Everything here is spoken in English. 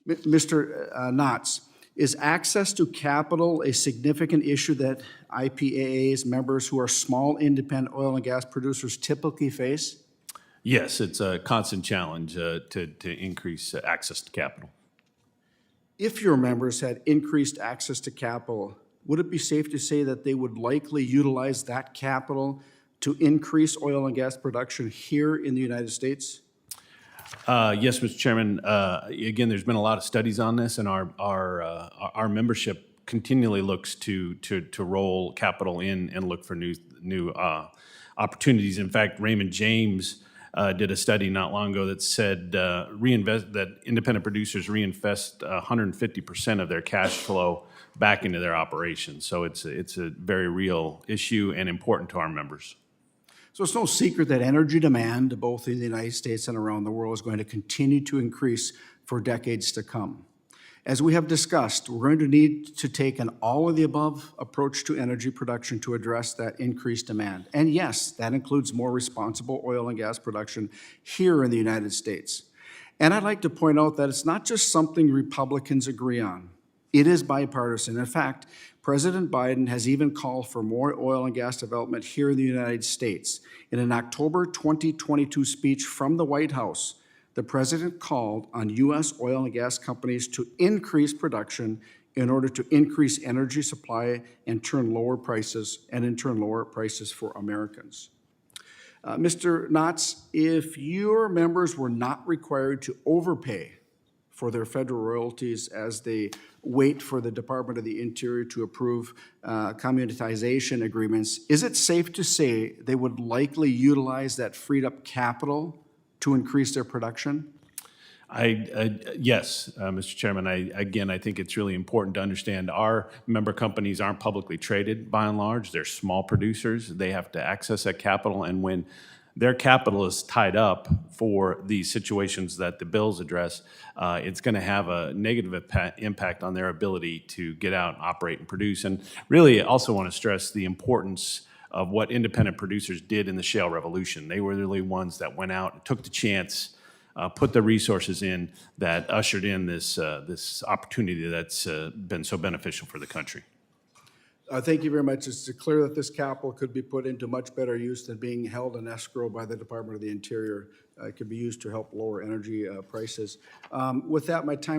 Mr. Naatz, is access to capital a significant issue that IPAA's members who are small independent oil and gas producers typically face? Yes, it's a constant challenge to increase access to capital. If your members had increased access to capital, would it be safe to say that they would likely utilize that capital to increase oil and gas production here in the United States? Yes, Mr. Chairman. Again, there's been a lot of studies on this, and our membership continually looks to roll capital in and look for new opportunities. In fact, Raymond James did a study not long ago that said that independent producers reinvest 150% of their cash flow back into their operations. So it's a very real issue and important to our members. So it's no secret that energy demand, both in the United States and around the world, is going to continue to increase for decades to come. As we have discussed, we're going to need to take an all-of-the-above approach to energy production to address that increased demand. And yes, that includes more responsible oil and gas production here in the United States. And I'd like to point out that it's not just something Republicans agree on. It is bipartisan. In fact, President Biden has even called for more oil and gas development here in the United States. In an October 2022 speech from the White House, the president called on U.S. oil and gas companies to increase production in order to increase energy supply and in turn lower prices for Americans. Mr. Naatz, if your members were not required to overpay for their federal royalties as they wait for the Department of the Interior to approve communitization agreements, is it safe to say they would likely utilize that freed up capital to increase their production? Yes, Mr. Chairman. I think it's really important to understand our member companies aren't publicly traded by and large. They're small producers. They have to access that capital, and when their capital is tied up for these situations that the bills address, it's going to have a negative impact on their ability to get out, operate, and produce. And really, I also want to stress the importance of what independent producers did in the shale revolution. They were really ones that went out and took the chance, put the resources in that ushered in this opportunity that's been so beneficial for the country. Thank you very much. It's clear that this capital could be put into much better use than being held in escrow by the Department of the Interior. It could be used to help lower energy prices. With that, my time